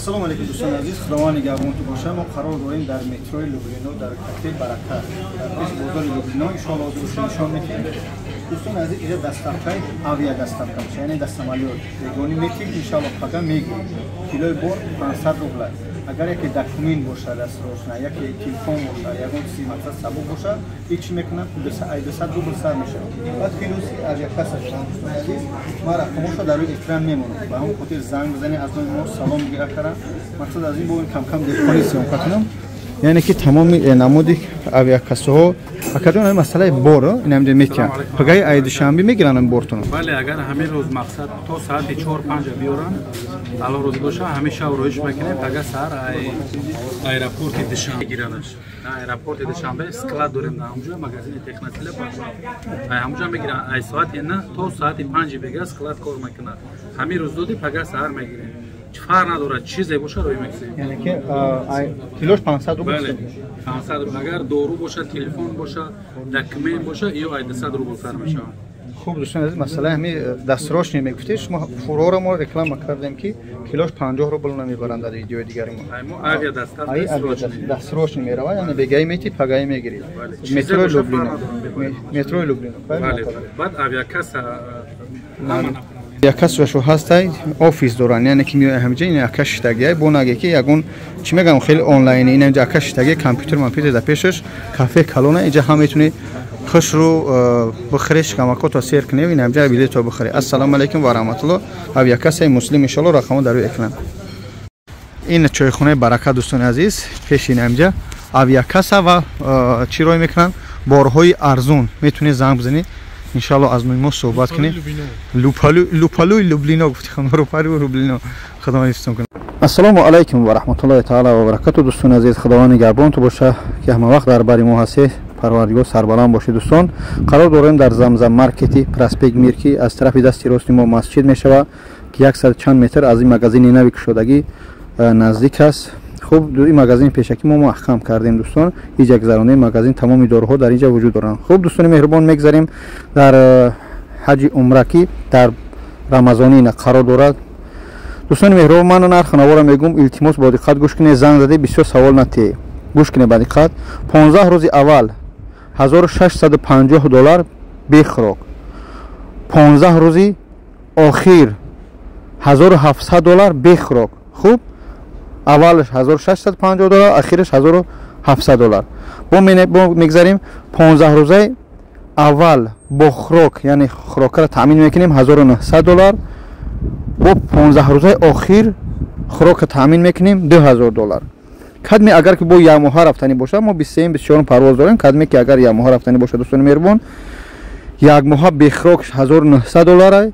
Assalomu alaykum do'stlar aziz, Xudovand nigahbon bosham. Ma qaror dorim dar metroy Lublino dar kafe Baraka. Biz bozor Lublino inshaalloh o'zingiz nishon meting. Do'stlar aziz, ila dastavkay avia dastavka, ya'ni dastamaliyot. Yagoni meting inshaalloh paga megi. Kiloy bor 500 rubl. Agar یک دکومنت باشه دست روشن یک تلفن باشه یا اون چیزی مثلا سبب باشه هیچ میکنه 200 روبل سر میشه بعد فیروسی از یک کس عزیز ما رقمش رو در روی اکران میمونه و اون خاطر زنگ بزنی از اون سلام گیره کنه مقصد از این بود کم کم دلخوری سیام کنم یعنی که تمام نمودی авиакасаҳо акадон масъалаи боро инамде мекан пагаи айди шанбе мегиран бортон бале агар ҳамин рӯз мақсад то соати 4-5 биёран ало рӯз боша ҳамеша роиш мекунем пага сар аэропорти душанбе гиранаш аэропорти душанбе склад дорем на ҳамҷо магазини техносила ҳамҷо мегиран ай соати на то соати 5 бега склад кор мекунад ҳамин рӯз доди пага сар мегирем фарқ надорад чизе боша рӯй мекунем яъне ки килош 500 рубл бале 500 рубл агар дору боша телефон боша документ боша ё ай 200 рубл сар мешавад خوب دوستان عزیز مسئله همین دستراش نمیگفتید شما فورا ما رکلام کردیم که کیلوش 50 روبل نمیبرند در ویدیو دیگری ما авиа دستراش نمیروه یعنی بگای میتی پگای میگیرید مترو لوبلینو مترو لوبلینو بله بعد авиакаса якас шо ҳастай офис доран яъне ки миёй ҳамҷа ин якас штагия бо наге ки ягон чӣ мегам хеле онлайн ин якас штагия компютер мапитер да пешаш кафе калона инҷа ҳам метуни хушру бихриш камакото сер кунем ин ҳамҷа билето бихари ассалому алайкум ва раҳматуллоҳ авиакасаи муслим иншоалло рақамо дар рӯи экран ин чойхонаи барака дӯстони азиз пеши ин ҳамҷа авиакаса ва чӣ рой мекунанд борҳои арзон метунед занг бизанед иншалло аз мо суҳбат кунем лупалуи лублино гуфтем лупалуи лублино худованд ҳифзтон кунад ассалому алайкум ва раҳматуллоҳи таъала ва баракату дӯстони азиз худованд нигҳбонтон боша ки ҳама вақт дар бари мо ҳастед парвардигор сарбаланд бошед дӯстон қарор дорем дар замзам маркети проспект мир ки аз тарафи дасти рости мо масҷид мешава ки 100 чанд метр аз ин магазини нави кушодагӣ наздик аст خوب این مغازین پیشکی ما محکم کردیم دوستان هیچ گذرانده مغازین تمامی داروها در اینجا وجود دارن خوب دوستان مهربان میگذاریم در حج عمره کی در رمضانی قرار دارد دوستان مهربان من نرخ نوارا میگم التماس با دقت گوش کنید زنگ زده بسیار سوال نتی گوش کنید با دقت 15 روز اول 1650 دلار بخوراک 15 روز آخر 1700 دلار بخوراک خوب اولش 1650 دلار آخرش 1700 دلار با میگذاریم 15 روزه اول با خوراک یعنی خوراک را تامین میکنیم 1900 دلار با 15 روزه آخر خوراک تامین میکنیم 2000 دلار کدمی اگر که با یک ماه رفتنی باشه ما 23 24 پرواز داریم کدمی که اگر یک ماه رفتنی باشه دوستان مهربان یک ماه به خوراک 1900 دلار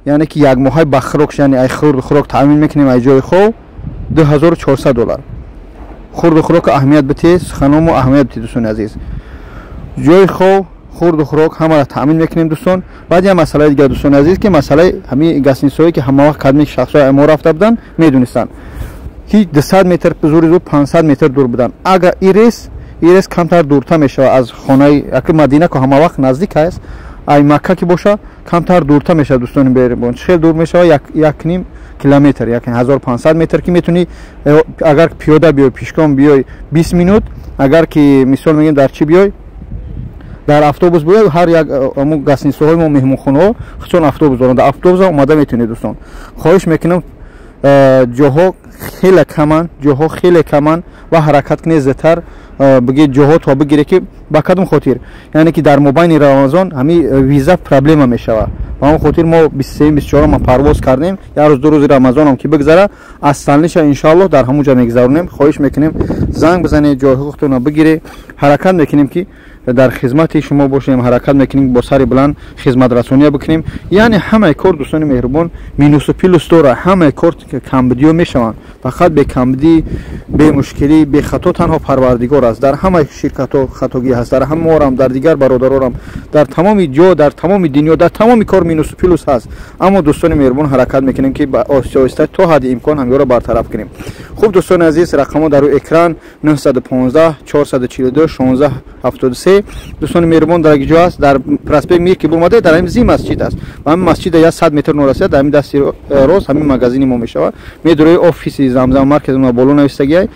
یعنی که یک ماه به خوراک یعنی ای خوراک تامین میکنیم ای جای خوب 2400 دلار خورد خوراک اهمیت بده خانم و اهمیت بده دوستان عزیز جای خورد خوراک همه را تامین میکنیم دوستان بعد یه مسئله دیگه دوستان عزیز که مسئله همین گاسنیسایی که همه وقت کدمی شخصا ما رفته بودن میدونستان که 200 متر زور 500 متر دور بودن اگر ایرس کمتر دورتر میشه از خانه اکل مدینه که همه وقت نزدیک است ای مکه که باشه کمتر دورتر میشه دوستان بریم خیلی دور میشه یک نیم کیلومتر یعنی 1500 متر که میتونی اگر پیاده بیای پیشگام بیای 20 minut اگر که مثال میگیم در چی بیای در اتوبوس بیای هر یک امو گاسنیس‌های ما مهمونخانه خصوصا اتوبوس دارن در اتوبوس اومده میتونید دوستان خواهش میکنم جاها خیلی کمان و حرکت کنید زودتر بگی جاها تا بگیره که با کدوم خاطر یعنی که در مابین رمضان همین ویزا پرابلم میشه و همون خاطر ما 23 24 ما پرواز کردیم یا روز دو روز رمضان هم که بگذره اصلش ان شاء الله در همونجا میگذرونیم خواهش میکنیم زنگ بزنید جای خودتون رو بگیره حرکت میکنیم که در خدمت شما باشیم حرکت میکنیم با سر بلند خدمت رسانی بکنیم یعنی همه کار دوستان مهربان مینوس و پلوس داره همه کار که کمبودی میشوند فقط به کمبودی به مشکلی به خطا تنها پروردگار است در همه شرکت ها خطاگی هست در همه ما در دیگر برادرانم در تمام جا در تمام دنیا در تمام کار مینوس و پلوس هست اما دوستان مهربان حرکت میکنیم که با آهسته تا حد امکان همیشه را برطرف کنیم خوب دوستان عزیز رقم ها در روی اکران 915 442 16 73 دوستان مهربان در اینجا است در پراسپکت میر که بومده در همین زی مسجد است و همین مسجد یا 100 متر نورسیه در همین دستی روز همین مغازین ما میشود میدروی office زمزم مرکز ما بالا نوشتگی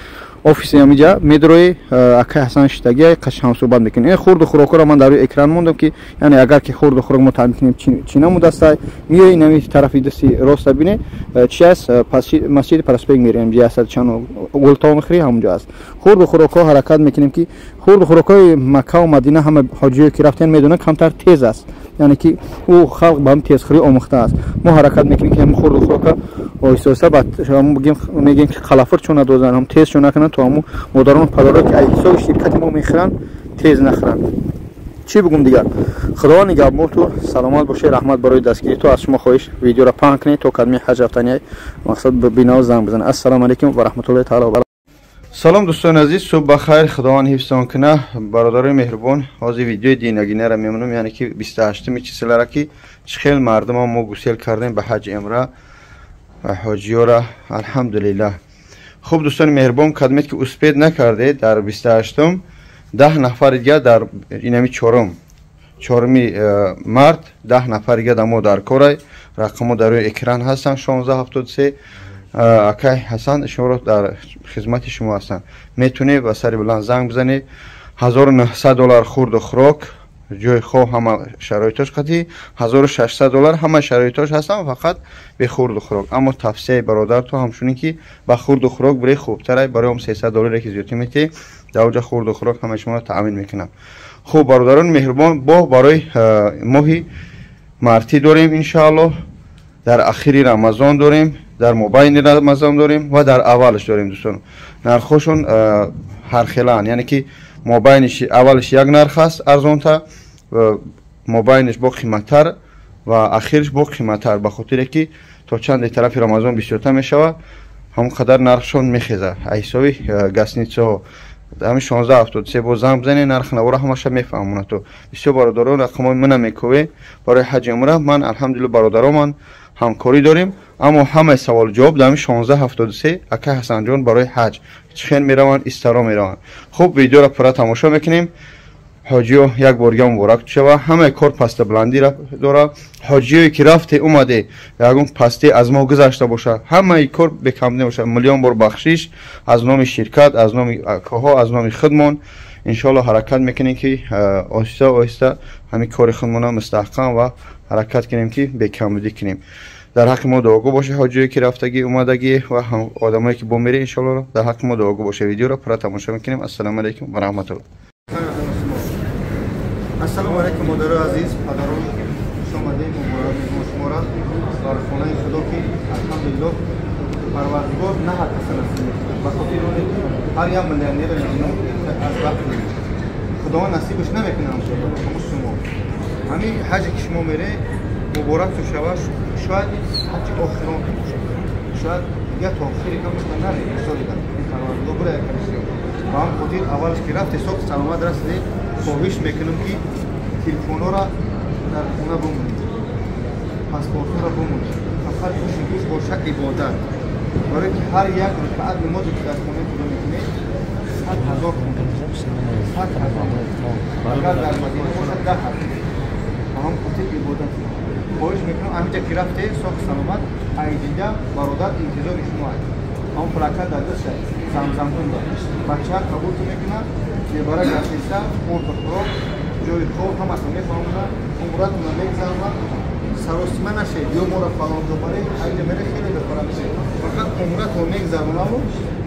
office همینجا میدروی اکای حسن شتگی قشنگ صحبت میکنیم خورد و خوراک را من در روی اکران موندم که یعنی اگر که خورد و خوراک ما تعیین کنیم چینا مدسته میای این همین طرفی دستی راست ببینه چی است پس مسجد پراسپکت میریم جی است چون گلتا میخری همونجا است خورد و خوراک ها حرکت میکنیم که خورد و خوراک های مکه و مدینه همه حاجی که رفتن میدونن کمتر تیز است یعنی که او خلق به هم تیزخوری آموخته است ما حرکت میکنیم که هم خورد و خوراک وایسوسا بعد شما میگیم که خلافر چون ندوزن هم تیز چون نکنن تو هم مداران پدرها که ایسا شرکت ما میخرن تیز نخرن چی بگم دیگر خدا نگهدار تو سلامت باشه رحمت برای دستگیری تو از شما خواهش ویدیو را پهن کنید تا کلمه حج رفتنی مقصد ببینه و زنگ بزنه السلام علیکم و رحمت الله تعالی و برکاته سلام دوستان عزیز صبح بخیر خداوند حفظتان کنه برادر مهربان از ویدیو دینگینه را میمونم یعنی که 28 چیزی را که چخیل مردم ما گسیل کردیم به حج امره و حاجی را الحمدلله خوب دوستان مهربان خدمت که اسپید نکرده در 28 10 نفر دیگه در اینمی چهارمی مرد 10 نفر دیگه دمو در کارای رقم در روی اکران هستن 1673 اکای حسن شما در خدمت شما هستن میتونه با سری بلند زنگ بزنی $1900 خورد و خوراک جای خو همه شرایطش قطعی $1600 همه شرایطش هستن فقط به خورد و خوراک اما توصیه برادر تو همشونی که با خورد و خوراک برای خوبتره برای هم $300 که زیادی میتی در اوجه خورد و خوراک همه شما تامین میکنم خوب برادران مهربان با برای ماهی مارتی داریم انشاءالله در اخیری رمضان داریم در مبین رمضان داریم و در اولش داریم دوستان نرخشون هر خلان یعنی که مبینش اولش یک نرخ است ارزان تا و مبینش با قیمتتر و اخیرش با قیمتتر به خاطر که تا چند طرف رمضان بیشتر میشود هم قدر نرخشون میخیزه ایساوی گسنیچو همین 1673 با زنگ بزنید نرخ نوره همش میفهمونه تو بسیار برادران رقم من میکوه برای حج عمره من الحمدلله برادران همکاری داریم اما همه سوال جواب در 1673 اکا حسن جان برای حج چخین میروند استرا میروند خوب ویدیو را پورا تماشا میکنیم حاجیو یک بارگه مبارک شوه همه کار پست بلندی را داره حاجیو که رفته اومده یگون پستی از ما گذشته باشه همه کار بکم نباشه میلیون بار بخشش از نام شرکت از نام اکاها از نام خدمون انشالله حرکت میکنیم که آهسته آهسته همین کار خودمون مستحکم و حرکت کنیم که بکمودی کنیم در حق ما دعاگو باشه حاجی که رفتگی اومدگی و هم آدمایی که بمیره انشالله در حق ما دعاگو باشه ویدیو را پورا تماشا میکنیم السلام علیکم و رحمت الله السلام علیکم مادر عزیز پدران شامده مبارک شما را در خانه خدا که الحمدلله پروردگار نه حد نصیب و خاطر هر یک میلیونر از وقت خدا نصیبش نمیکنه شما همین حج که شما میره مبارک تو شوش شاید حج آخران باشه شاید یا تا آخری کم بشتن نره مثال دیدن این پروردگار برای کنیسی و هم خاطر اولش که رفت صبح سلامت رسیده خواهش میکنم که تلفونا را در خونه بمونید پاسپورت را بمونید فقط گوش باشه عبادت برای که هر یک رکعت نمازی که در خونه خدا میکنه 100,000 خونه 100,000 اگر در مدینه باشه 10,000 هم خاطر عبادت خواهش میکنم همینجا که رفته صبح سلامت اینجا برادر انتظار شما هست هم پلاکت در دست زمزم کن دارد بچه ها قبول میکنن که برای گفتیسته خورد و خوراک جای خوب هم اصلا میفهمونن عمرت رو نمیگذارن سراسیمه نشه یا ما را فلان جا بره اینجا میره خیلی بخورم میشه فقط عمرت رو میگذارن و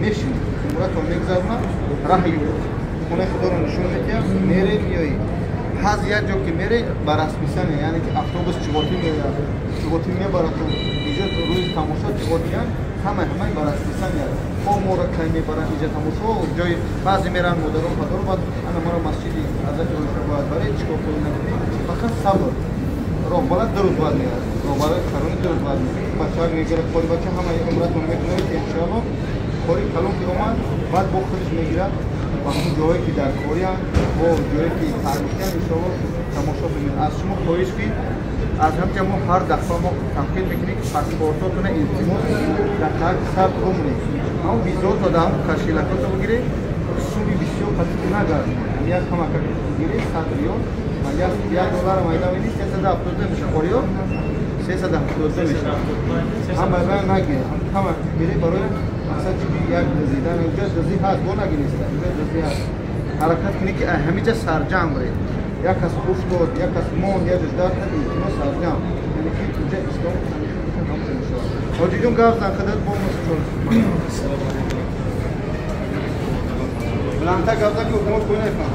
میشینی عمرت رو میگذارن رحی خونه خدا رو نشون میده میره بیایی هز یک جا که میره برس میسنه یعنی که اتوبوس چوباتی میبره تو اینجا روی تماشا چوباتی همه برس میسنه با ما را که میبرن اینجا تماشا جای بعضی میرن مدرم پدر بعد انا ما را مسجدی حضرت روشن باید برای چیکار کنیم فقط صبر راه باید درست باید میاد راه باید کارون درست باید میاد بچه ها میگیره خوری بچه همه عمرتون میکنه که انشاءالله خوری کلون که اومد بعد با خودش میگیره و همون جایی که در کاری هم و جایی که تعریفی هم انشاءالله تماشا ببینید از شما خواهش که از هم که ما هر دفعه ما تمکین میکنیم که پاسپورتاتون التماس در تک ثبت بمونید اما 20 تا دام کاشیلاکات رو بگیری سومی بسیار قطعی نگرد یک کم اکر بگیری 100 ریال $1 مایده میدی 370 میشه خوریو 370 میشه هم باید نگیری هم بری برای مثلا چیزی یک دزیدن اینجا دزی هست بو نگی نیست اینجا دزی هست حرکت کنی که همه جا سرجم برید یک کس افتاد یک کس مون یک دار ندید اینو سرجم یعنی که اینجا اسلام حاجی جون گفت زن خدت با مسئول بلانتا گفت که حکومت کوئی نفهم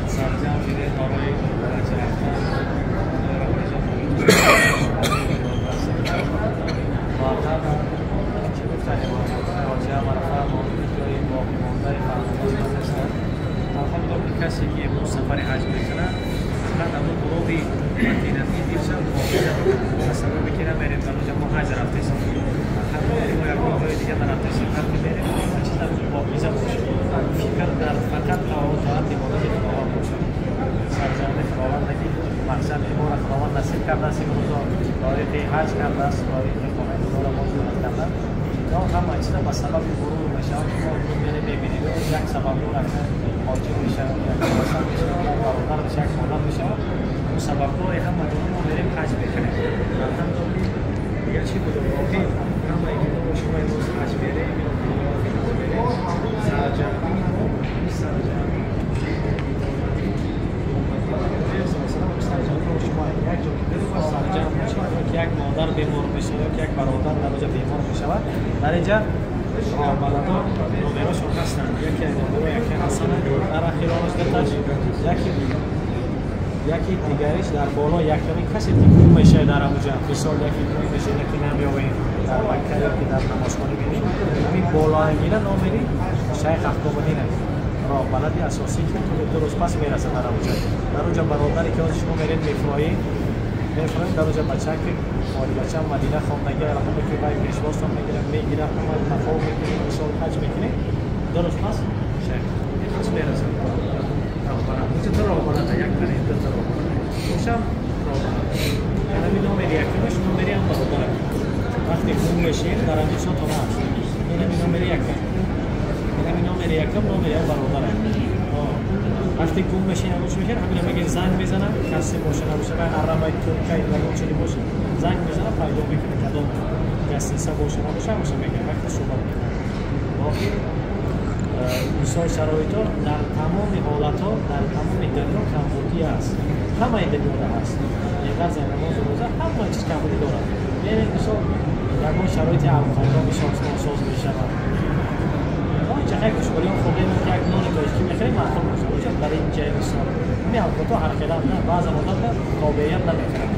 سرجم میره برای کسی که با سفر حج میکنه فقط اما گروهی مدینتی دیشب مثلا میکنه بریم برای ما حج رفتیم حتی ما یک گروه دیگه رفتیم هر کی بریم چیز در با ویزا باشه فکر در فقط تعهدات مالی خداوند باشه سرجم خداوند که مقصد ما را خداوند نصیب کرده است امروز طریق حج کرده است طریق خانه خدا ما کرده یا هم چیز به سبب گروه میشه ما میبینیم یک سبب رو رفته حاجی میشه یک مثلا میشه یا برادر میشه یک مادر میشه اون سبب رو هم مدونه ما بریم حج بکنیم الحمدلله دیگه چی بود واقعی هم اگه شما امروز حج بریم سرجم یک مادر بیمار میشه یا یک برادر در اونجا بیمار میشه در اینجا بلدا نومراشون هستن یکی نومرو یکی حسن در اخیرانش دتاش یکی دیگریش در بالا یکی کسی دیگه میشه در اونجا مثال یکی دیگه میشه یکی نمیاوین در مکه یکی در نمازخانه میبینیم همین بالا انگیره نومری شیخ اخبابدینه راه بلدی اساسی که درست پس میرسه در اونجا برادری که از شما میرید میفرایید در اونجا بچه که مالی بچه هم مدینه خواندگی رحمه که باید پیشواست هم میگیره همه تفاهم میکنه مثال حج میکنه درست پس شیخ پس میرسه اینجا تو راه بلده یک کنه دو تا راه بلده خوشم راه بلده اینمی نومری یکمش نومری هم برادره وقتی خون بشین در امیشا تا ما هست اینمی نومری یکم اینمی نومری یکم نومری هم برادره وقتی گم بشین همونش میکنه همین هم اگه زنگ بزنم کسی باشه نباشه و حرمای ترکیه لگون چلی باشه زنگ بزنم پیدا میکنه کدام گستیسه باشه نباشه همونش میگه وقتی صحبت میکنه باقی ایسای شرایط ها در تمام حالت ها در تمام دنیا کمبودی هست همه دنیا هست اینقدر زن نماز روزه همه چیز کمبودی داره یعنی مثال در اون شرایط الخاندان ساز میشود اینجا خیلی کشوری هم خورده که یک نان گوشتی میخوایی معقول باشه اونجا برای این جای بسیار همین البته هر خیلی نه بعض مدت تابعیت نمیکنه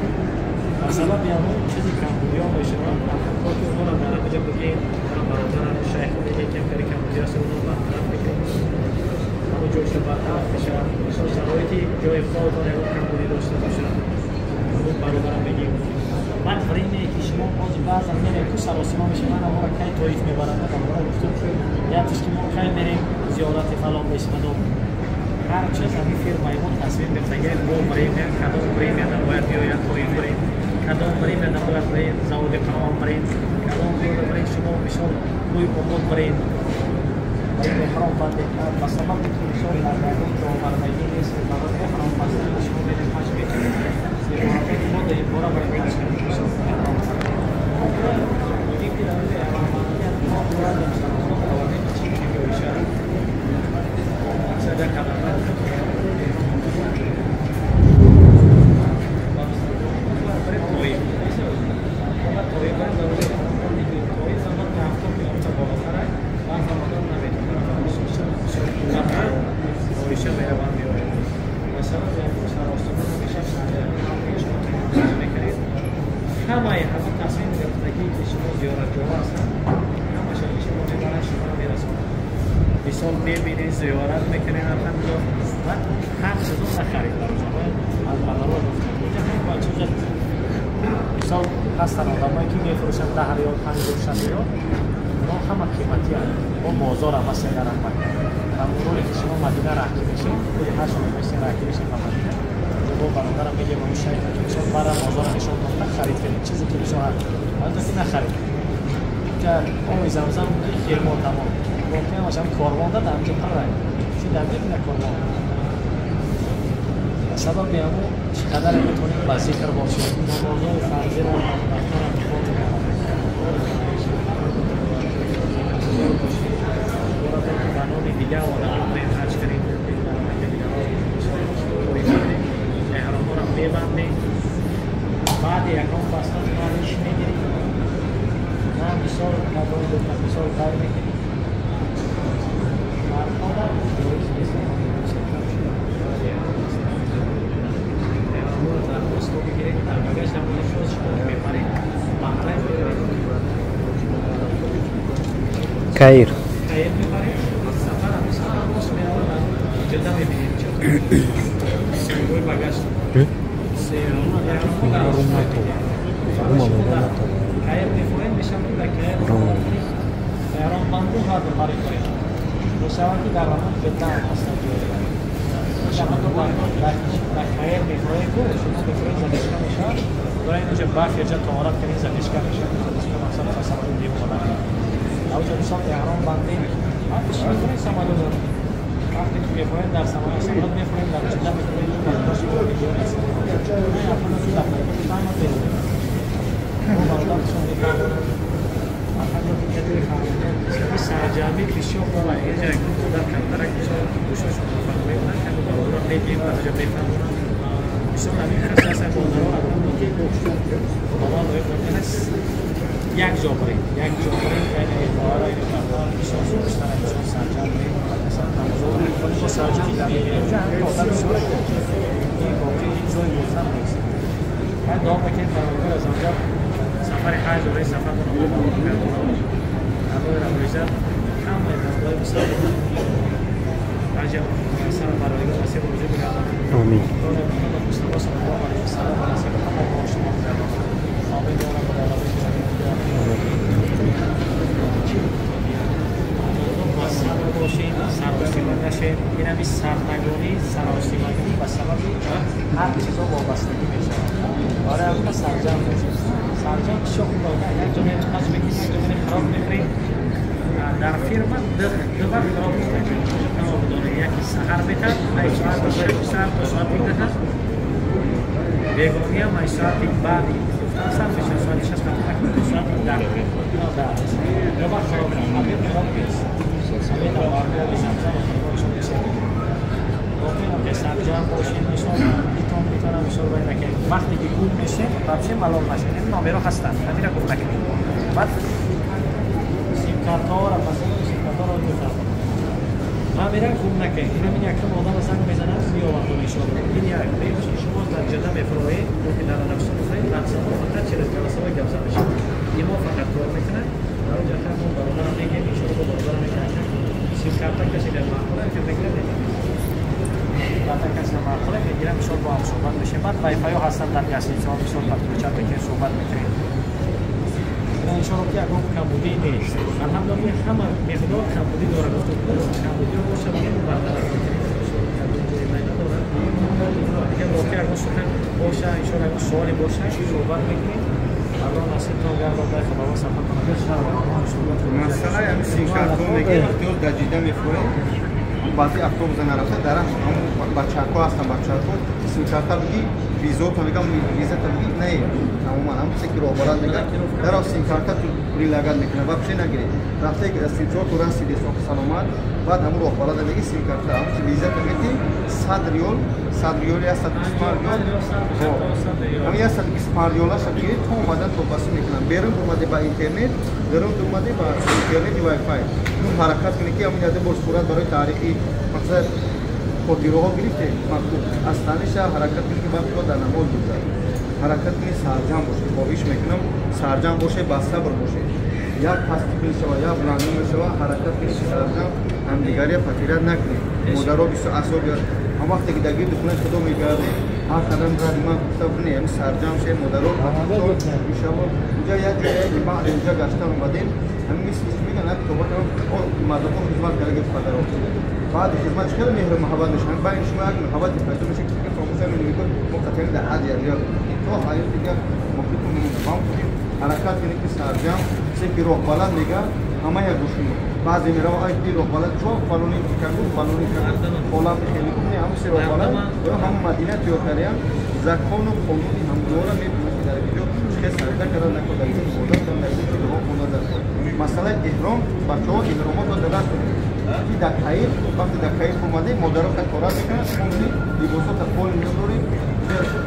مثلا بیامون چیزی کمبودی ها میشه تو که اونو در اینجا بگیم برادران شیخ دیگه که کاری کمبودی هست اونو برطرف بکنیم همون جوش برطرف بشه مثلا شرایطی جای خودتان اون کمبودی داشته باشه اون برادران بگیم من برای اینه که شما باز بعضا میریم تو سراسیما میشه من ما را کی تویف میبرند ما گفتم یادش که ما کی بریم زیارت فلان بشیم هر چیز همین فرمای ما تصمیم بگیره ما بریم کدام بریم یا باید بیاید تویف بریم کدام بریم یا باید بریم زاویه قرآن بریم کدام بریم شما مثال روی امور بریم این حرام بنده مثلا مثال نردگان تو مرمایی نیست برای حرام بنده شما بریم حج بکنید ما در این باره برای حج کنیم مثال میبینید زیارت میکنید الحمدلله من هر چیزو نخرید در اونجا البلال رو اینجا همین بچه جد مثال هستن آدمایی که میفروشن 10 ریال 5 ریال اونا همه قیمتی هست با بازار هم هست در مکه و موروری که شما مدینه رحکی میشین توی هر شما میشین رحکی میشین و مدینه با برادرم میگیم اون شیخ که مثال برای بازار نشون دادن خرید کنید چیزی که میشه هست حالا که نخرید که آمی زمزم خیلی ما تمام واقعا ماشم کاروان داد همچه پره چی در میبینه کاروان سبب بیامو چقدر میتونیم بازی کر باشیم نمازهای فرضی را قانون دیگه و آدم خرج کنیم احرام را ببندیم بعد یکم بستن مالش میگیریم نه مثال ندارم دوتا مثال کار میکنیم مرحبا احرام را در دستو بگیریم در بگشت هم شوز شما بپریم مقطعی بگیریم کایر میبریم سفر هم سفر باست میرون جدا میبینیم سنگوی بگشت کایر میفوریم میشم که کایر احرام بندی ها دو باری کنیم روشاوتی در آن جدا هم هستن شما تو در کایر میفوریم که شما بفوریم زدشکا میشن برای اینجا باف یا جا تمارت کنیم زدشکا میشن زدشکا مقصد سمالون دیم کنن اوجه مثال احرام بندی وقتی میفوریم سمالون دارم وقتی که میفوریم در سمالون میفوریم در جدا میفوریم در باش میفوریم نه اپنا تو دفعه تایم بگیریم اون مردم چون میفوریم اپنا تو کدوی فهمیدن سرجامی پیشو خوبه اینجا اکنون در کمترک دوشاش مفهمیم نکنم دارم بگیم در جا بفهمونم بسیار همین خست هست بازارو اکنون که بابا باید ممکن است یک جا بریم که این اعتبار این کمتر بسیار سوشتر بسیار سرجام بریم مثلا تمازور با سرجام در میگیریم جا همین آدم بسیار این واقعی این جای بزن نیست باید دام بکنیم فرمانگار از آنجا سفر حج برای سفر کنم اما رویزه همه دمدای بسیار عجب سر فرمانگار مسیح وجود بگردم آمین محمد مصطفی صلی الله علیه و سلم و نصیب محمد با شما بگردم آمین دارم و دارم صبر باشین سرآستیمان نشین این همی سرنگونی سرآستیمانی و سبب هر چیزا وابستگی میشه آره اما سرجم باشین سرجم شوق داده یک جمعه قصد بکنید یک جمعه خراب میخورید در فیرما دو بار خراب میخورید تمام داره یکی سحر بکرد ای ساعت و ساعت و ساعت بکرد بیگونی هم ای ساعتی بعدی ساعت میشه ساعتی شست ساعت در دو بار خراب میخورید همه خراب میشه همه در واقع زمزم خرابشون میشه ممکنه که سرجم باشین میتونم مثال باید که وقتی که گوم میشه بچه ملال نشه این نامه رو هستن همین رو گفت نکنید بعد سیم کارت ها را مثلا سیم کارت ها را جدا همین رو گوم نکنید این همین یکم آدم زنگ میزنن بیاورد میشه این یک شما در جدا میفروید که در نفس میفروید نفسه فقط 40 جلسه و گپ میشه این ما فقط کار میکنه در جدا ما برادر میگیم ان شاء الله برادر میکنه سیم کارت کسی در معقوله که بگیره بعد کسی معقوله میگیرم مثال با هم صحبت بشه بعد وای فای هستن در گسی شما مثال پرتوچا بکنید صحبت میکنید ان شاء الله که اگه کمبودی نیست الحمدلله همه مقدار کمبودی داره گفت کمبودی رو باشه میگم برطرف کنید دیگه واقعا اگه سخن باشه ان شاء الله اگه سوالی باشه صحبت میکنید الله نصیب تو گردد در خدا سفر کنید مسئله همین سینکارتون میگه اختیار دجیده میخوره بعضی افراد زن رفته درم همون بچه‌ها هستن بچه‌ها سینکارتا میگی ویزا تو میگم ویزا تو میگی نه تماما هم سکی رو برات میگه در سینکارتا تو پوری لگات میکنه و پس نگیری رفته که سینکارتا تو رسیدی سوق سلامت بعد همون رو برات میگی سینکارتا هم ویزا تو میگی 100 ریال یا 120 ریال همین 120 ریال است که تو اومدن تو بس میکنن بیرون اومده با اینترنت درون اومده با اینترنت وای فای اون حرکت کنی که همین یاد صورت برای تاریخی مثلا خودگیروها گرفته مکتوب از تنش حرکت کنی که وقت در نماز بگذاری حرکت کنی سرجم باشه باقیش میکنم سرجم باشه با صبر باشه یا پاستیکل شوا یا بلندی شوا حرکت کنی سرجم همدیگری فقیرت نکنی مدارو بیشتر اعصاب هم وقتی که درگیر خونه خدا میگرده هر قدم را ما گفتم نه همین سرجم شه مدارو شما اینجا یک جایی که ما اینجا گشتم اومدیم همین میگن نه تو وقت اون مردم خدمت کرده فقط بعد خدمت خیلی مهر و محبت نشون با این شما محبت پیدا میشه که فراموش نمیکنید مقطعی در عادی یا تو حیات دیگه ممکن کنیم حرکت کنید که سرجم که راه بلند میگه همه یک گوش میده بعضی میره ای دی راه بلند چون فلانی کردو فلانی کرد فلان خیلی خوب نه همه سر راه بلند و هم مدینه تیوتریان زکان و قانونی هم دوره میبینه که در ویدیو چه سرده کردن نکرده این بودن در نزدیک راه خوندن مثلا احرام بچه‌ها احرامات رو دست کی دکایل وقتی دکایل اومده مادرها که کارا میکنن اونی لباسات پول میذاری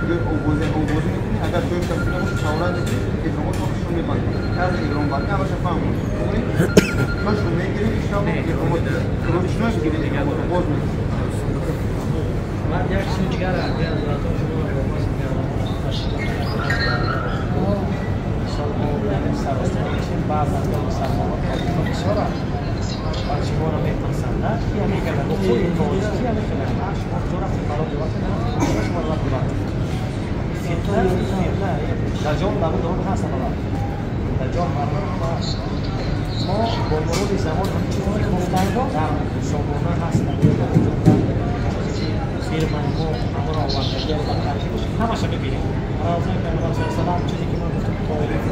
که اوبوزه میکنی اگر توی کسی نباشه چاوران میکنی احرامات رو شون میبندی هر احرام بندی همش فهم میکنی کاش رو میگیری شام احرامات روش نمیگیری احرامات رو باز میکنی بعد یک چیز دیگر از راتون شما رو باز می‌کنم بعض از مسلمانان بسیار شما را می‌پسندند یا می‌گویند خود توضیح یا می‌کنند شما جورا فرار دیوار شما را دیوار فتنه در جام دارون هست اما در جام مردم ما با مرور زمان همچنین گفتند سامانه هست فیلم ما همون آوردگی رو بخرید همش می‌بینیم از این پیامبر صلی الله علیه و آله چیزی که ما گفتیم تاریخ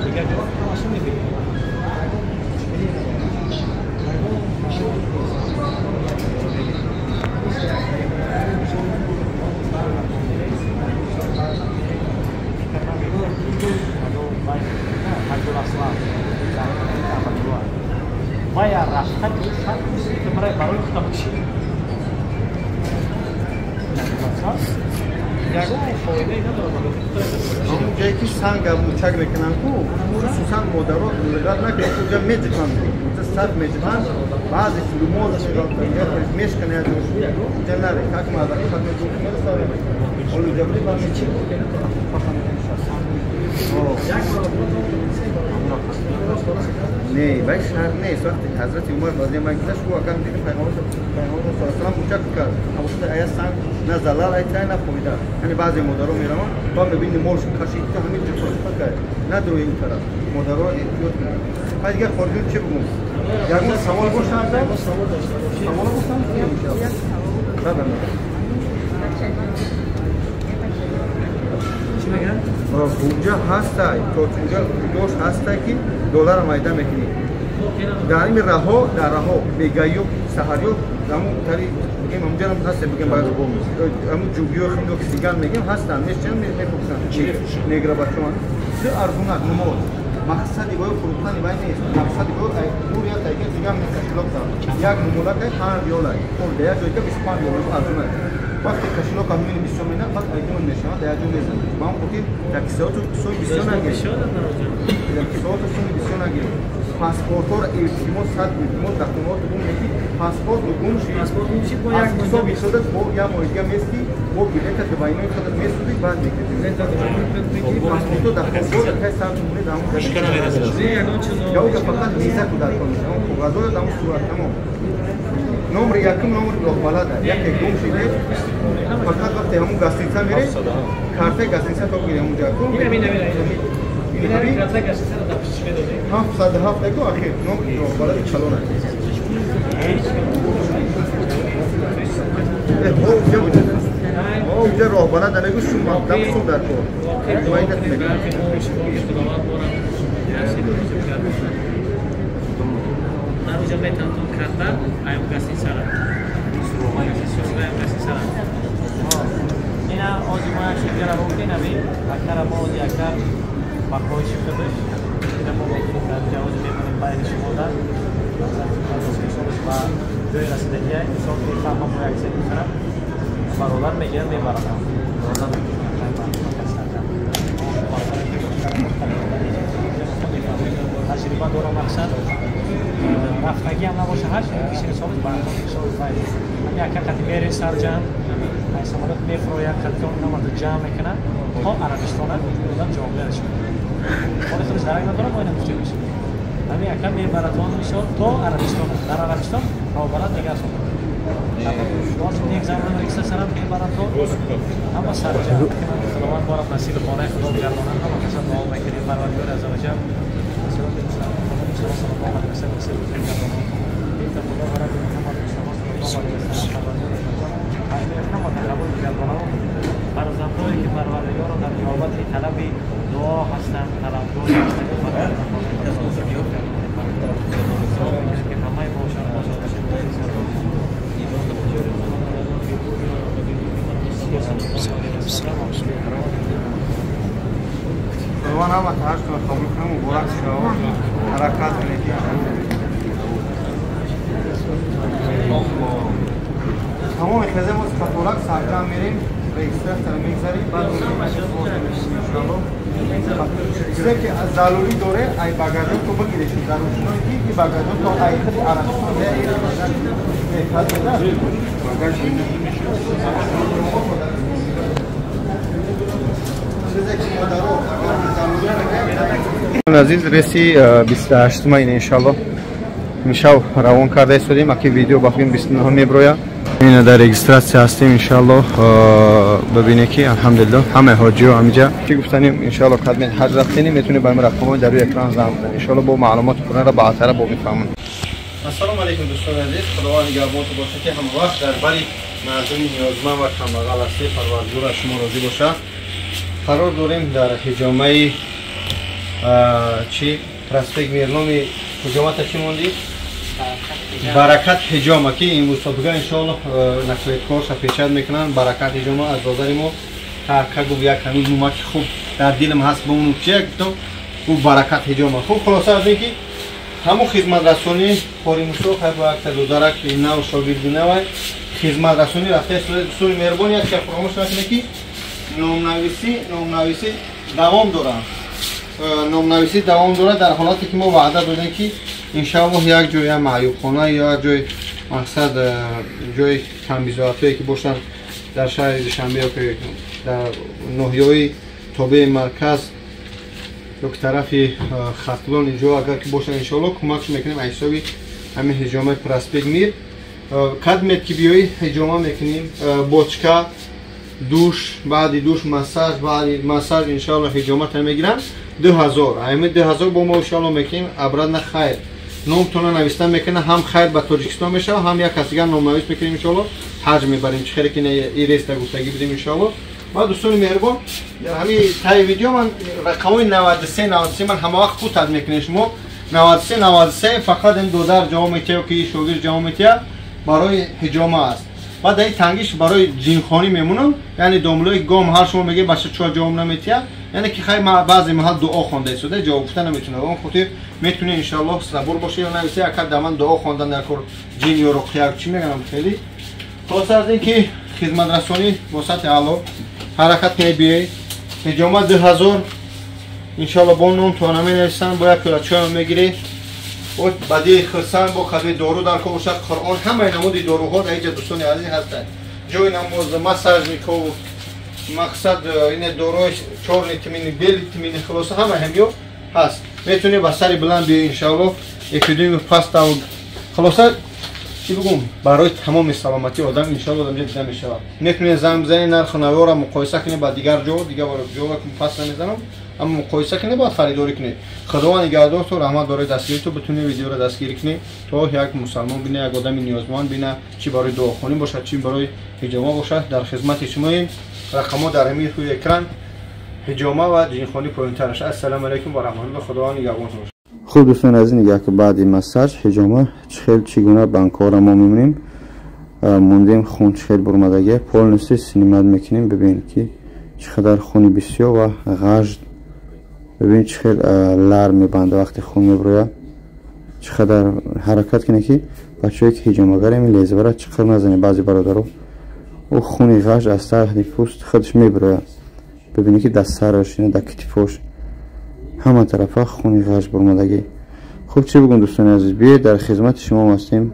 دیگر همش می‌بینیم باید رفتن که برای خودم باشید اون جایی که سنگ موچک میکنن کو خصوصا مادرها لغت نکنه اونجا میجکن اونجا صد میجکن بعضی فیلم‌ها میشکنه از اونجا نره که مادرها خواهد میکنه ساره اونو جبری باشه چی نه باید شرط نیست وقتی حضرت عمر رضی الله عنه گذشت او اگر دیگه پیغمبر صلی الله علیه و سلم موچک کرد اما وقتی آیا سنگ نه زلال ایتای نه خویده یعنی بعضی مادرها میرون تا ببینی مولش کشید که همین جفت کرد نه دروی این طرف مادرها احتیاط کنن بعد دیگه خورجون چی بگم یعنی سوال باشن سوال باشن اونجا هست تا اونجا دوست هست که دلار مایده میکنی در این راه میگایو سحریو همون تری میگیم اونجا هم هست میگیم باید همون جوگیو خندو کسیگان میگیم هستن میشن میپرسن نگرا بچه‌ها ارزونه نمود مقصدی باید فروختن باید نیست مقصدی باید نور یا تایگه دیگه میکشلوک دارم یک نمولک های 5 یولای اون دیگه جایی که 25 یولای ارزونه وقتی کشلوک هم میبینی 20 میلیون بعد ایتون نشونه دیگه جو میزن ما هم گفتیم در کسات سوی 20 نگیر در کسات سوی 20 نگیر پاسپورتور التماس صد التماس دکترات اون میگی پاسپورت گم شد باید حساب شده با یا مویدیا میستی با بلیت دبایینای خود میستی بعد میگی پاسپورت دکترات که سال مونه دامو یا اون فقط ویزا کو دار کنه اون کاغذ دامو صورت تمام نمبر یکم نمبر لوک بالا داره یک گم شده فقط وقتی همون گاستینسا میره کارت گاستینسا تو میره اونجا کو هفت کو آخر نمبر لوک بالا چلونه اونجا راه بالا داره گوش مقدم سو در کو مایده میگه Narusha metanto karta ayam kasih saran. Ayam kasih saran. Ina ozma shigara mumkin abi akara mo yakar makoy shikadash. Ina mo mumkin dar jawaz metan bayni shimoda. Ba doira sidaya sokti fama mo yakse saran. Barolar megan me barana. تجربه دوران مقصد رفتگی هم نباشه هر شده بیشتر حسابت براتون حساب فایده هم یک قطعی میره سر جمع های سمالت میفروه یک قطعی اون نمارد جمع میکنه تا عربستانه بودن جامعه شد خواهی خودش درک ندارم باید نمیشه میشه همین یک کم میبراتون میشه تا عربستانه در عربستان رو برات نگه شد باز یک زمان ریکسه سرم میبراتون اما سر جمع خداوند بارد نصیب خانه خدا بگردانن اما کسا دعا میکنیم پروردگار عزوجل صلى الله عليه وسلم فرزندانی که پروردگار را در نیابت طلب دعا هستند طلبگار هستند چیزی که ضروری داره ای باگاژو تو بگیریش ضروری نیست که باگاژو تو ای خود آرامش عزیز رسی 28 ماه انشالله میشاو روان کرده شدیم اکی ویدیو بخویم 29 میبرویا این در رجیستراسیون هستیم انشالله ببینید که الحمدلله همه حاجی و همینجا چی گفتنیم انشالله قدم حج رفتنی میتونه برام رقمای در روی اکران زدن انشالله با معلومات پورا را بعدتر با میفهمون. السلام علیکم دوستان عزیز، خداوند نگهبانتون باشه که همه وقت در بری مردم نیازمند و کمبغل هستی پروردگار شما راضی باشه. قرار داریم در حجامه چی پرسپک میرنامی حجامت چی موندی؟ برکت حجامه که این مسابقه انشالله نقل کارش پیشنهاد میکنن. برکت حجامه از نظر ما که یک هنوز نمک خوب در دلم هست به اون چیه گفتم او برکت حجامه. خوب خلاصه از اینکه همون خدمت رسانی خاری مسو خیلی با اکتر دوزارک این نو شاگردی نوی خدمت رسانی رفته سوی مهربانی یک فراموش نکنه که نامنویسی دوام داره. نامنویسی دوام داره در حالاتی که ما وعده دادیم که انشاءالله یک جای معیوب خانه یا جای مقصد جای کمبیزاتی که باشن در شهر دوشنبه یا که در ناحیه‌های تابع مرکز یک طرف خطلان اینجا اگر که باشن انشاءالله کمکش میکنیم حسابی همین حجامه پرسپک میر قدمت که بیایی حجامه میکنیم بوچکا دوش بعد دوش مساج بعد مساج انشاءالله حجامت هم میگیرن 2000 همین 2000 با ما انشاءالله میکنیم ابراد خیر نام تونه نوشتن میکنه هم خیر به تاجیکستان میشه هم یک کسی دیگه نام نویس میکنیم انشاءالله حج میبریم چه خیلی که این ریست گفتگی بدیم انشاءالله. ما دوستان مهربان در همین تای ویدیو من رقمای 93 من همه وقت خود میکنم شما 93 فقط این دو جواب میتیه که شوگیر جواب میتیه برای حجامه است. بعد این تنگیش برای جینخانی میمونم یعنی داملوی گام هر شما میگه باشه چه جواب نمیتیه یعنی که خیلی بعضی محل دعا خوانده شده جواب گفتن نمیتونه اون خاطر میتونه ان شاء الله صبور باشه یا نویسه یک دامن دعا خواندن در کار جین یا رقیه چی میگم خیلی خلاص از اینکه خدمت رسانی واسط اعلی حرکت میبیه حجامه 2000 ان شاء الله با نام تو نمیرسن با یک کلاچه میگیری و بعدی خرسان با خدمت دارو در کوشش قرآن همه نمودی داروها در اینجا دوستان عزیز هستند جای نماز مساج میکو مقصد این داروش 4 ویتامین B ویتامین خلاص همه همیو هست میتونی با سری بلند بیا ان شاء الله اپیدمی پاستا خلاص چی بگم برای تمام سلامتی آدم ان شاء الله آدم دیده میشه میتونی زمزنی نرخ نوار را مقایسه کنی با دیگر جا دیگه جا که پاس نمیزنم اما مقایسه کنی با خریداری کنی. خداوند نگهدار تو رحمت داره دستگیری تو بتونی ویدیو را دستگیری کنی تو یک مسلمان بینه یک آدم نیازمند بینه چی برای دعاخوانی باشه چی برای حجامه باشه در خدمت شما این رقم‌ها در همین روی اکران حجامه و جینخوانی پوینترش. السلام علیکم و رحمت الله خداوند نگهبان شما. خوب دوستان از این نگاه که بعد مساج حجامه خیلی چگونه بانکار ما میمونیم موندیم خون خیلی برمدگی پول نسی سینیمد میکنیم ببین که چقدر خونی بسیار و غاج ببین چقدر لر میبنده وقتی خون میبروید چقدر حرکت کنه که بچه‌ای که حجامه گر این لیزه برای چقدر نزنه بعضی برادرها و خونی غاج از تحت پوست خودش میبروید ببینی که دست سرش اینه در کتفش همه طرفا خونی غاج برمدگی. خوب چی بگم دوستان عزیز بیایید در خدمت شما هستیم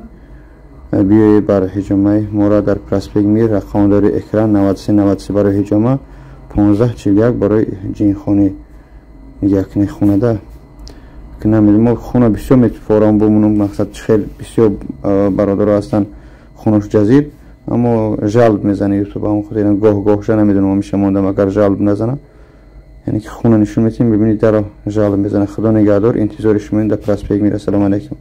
بیایید برای حجامه ما را در پرسپک میر رقم داری اکران 93 برای حجامه 1541 برای جینخوانی یک خونه ده که نمیدونم ما خونه بسیار میتفارم بمونم مقصد خیلی بسیار برادر هستن خونش جزیر اما جلب میزنه یوتیوب هم خود اینا گاهش نمیدونم همیشه موندم اگر جلب نزنه یعنی که خونه نشون میتیم ببینید در جلب میزنه. خدا نگهدار انتظار شما این در پرسپک میر. السلام علیکم.